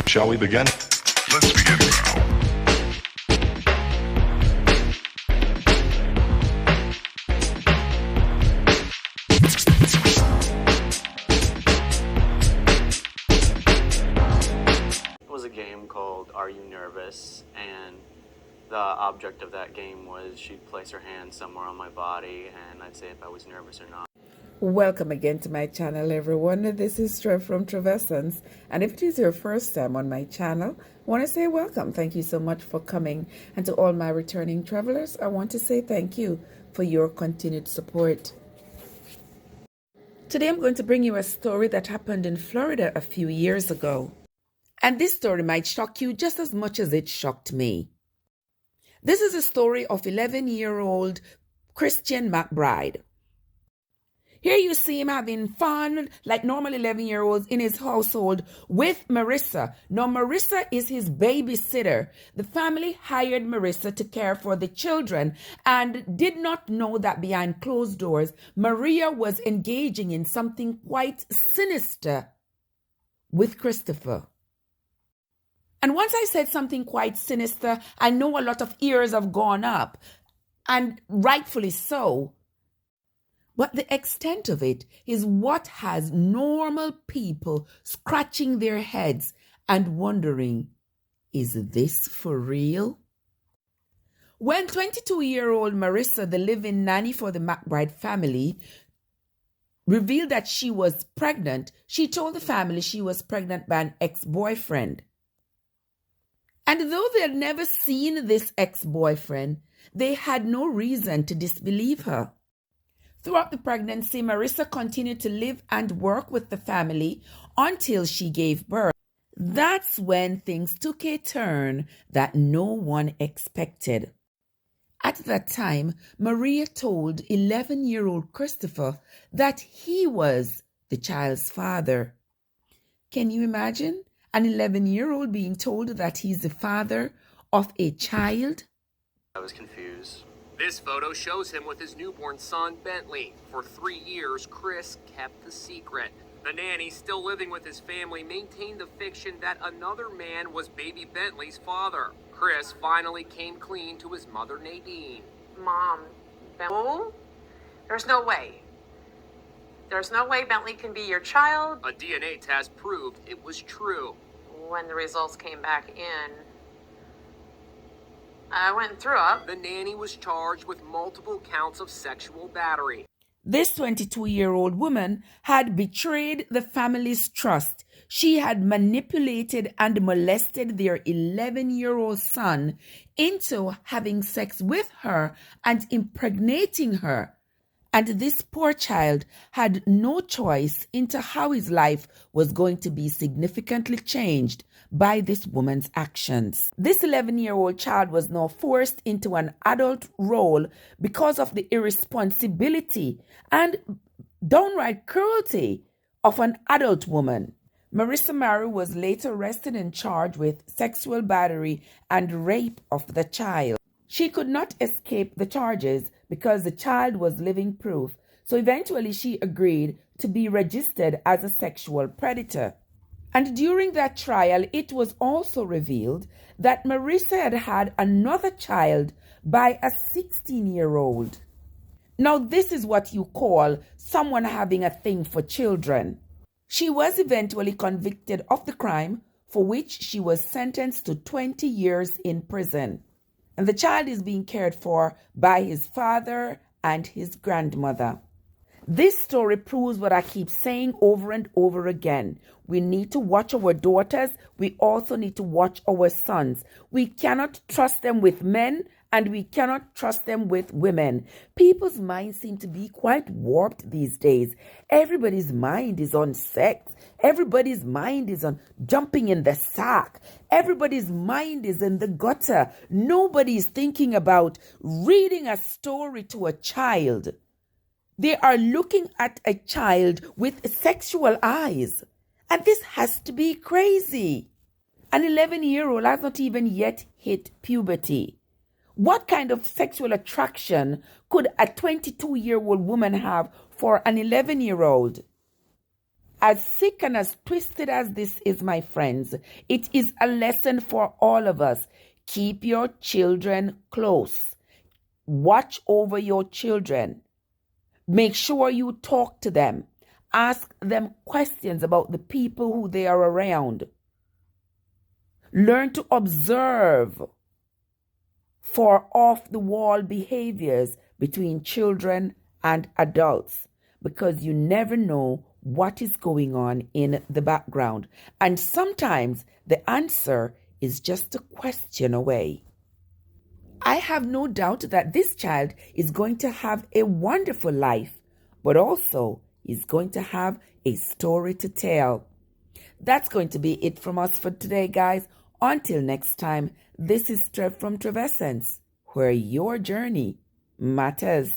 Shall we begin? Let's begin now. It was a game called Are You Nervous? And the object of that game was she'd place her hand somewhere on my body and I'd say if I was nervous or not. Welcome again to my channel, everyone. This is Trev from Trevessence, and if it is your first time on my channel, I want to say welcome. Thank you so much for coming, and to all my returning travelers, I want to say thank you for your continued support. Today I'm going to bring you a story that happened in Florida a few years ago, and this story might shock you just as much as it shocked me. This is a story of 11-year-old Christian McBride. Here you see him having fun like normal 11-year-olds in his household with Marissa. Now, Marissa is his babysitter. The family hired Marissa to care for the children and did not know that behind closed doors, Maria was engaging in something quite sinister with Christopher. And once I said something quite sinister, I know a lot of ears have gone up, and rightfully so. But the extent of it is what has normal people scratching their heads and wondering, is this for real? When 22-year-old Marissa, the live-in nanny for the McBride family, revealed that she was pregnant, she told the family she was pregnant by an ex-boyfriend. And though they had never seen this ex-boyfriend, they had no reason to disbelieve her. Throughout the pregnancy, Marissa continued to live and work with the family until she gave birth. That's when things took a turn that no one expected. At that time, Maria told 11-year-old Christopher that he was the child's father. Can you imagine an 11-year-old being told that he's the father of a child? I was confused. This photo shows him with his newborn son, Bentley. For 3 years, Chris kept the secret. The nanny, still living with his family, maintained the fiction that another man was baby Bentley's father. Chris finally came clean to his mother, Nadine. Mom, there's no way. There's no way Bentley can be your child. A DNA test proved it was true. When the results came back in, I went through it. The nanny was charged with multiple counts of sexual battery. This 22-year-old woman had betrayed the family's trust. She had manipulated and molested their 11-year-old son into having sex with her and impregnating her. And this poor child had no choice into how his life was going to be significantly changed by this woman's actions. This 11-year-old child was now forced into an adult role because of the irresponsibility and downright cruelty of an adult woman. Marissa Mary was later arrested and charged with sexual battery and rape of the child. She could not escape the charges because the child was living proof, so eventually she agreed to be registered as a sexual predator. And during that trial, it was also revealed that Marissa had had another child by a 16-year-old. Now, this is what you call someone having a thing for children. She was eventually convicted of the crime, for which she was sentenced to 20 years in prison. And the child is being cared for by his father and his grandmother. This story proves what I keep saying over and over again. We need to watch our daughters. We also need to watch our sons. We cannot trust them with men, and we cannot trust them with women. People's minds seem to be quite warped these days. Everybody's mind is on sex. Everybody's mind is on jumping in the sack. Everybody's mind is in the gutter. Nobody's thinking about reading a story to a child. They are looking at a child with sexual eyes. And this has to be crazy. An 11-year-old has not even yet hit puberty. What kind of sexual attraction could a 22-year-old woman have for an 11-year-old? As sick and as twisted as this is, my friends, it is a lesson for all of us. Keep your children close. Watch over your children. Make sure you talk to them. Ask them questions about the people who they are around. Learn to observe for off-the-wall behaviors between children and adults, because you never know what is going on in the background. And sometimes the answer is just a question away. I have no doubt that this child is going to have a wonderful life, but also is going to have a story to tell. That's going to be it from us for today, guys. Until next time, this is Trev from Trevessence, where your journey matters.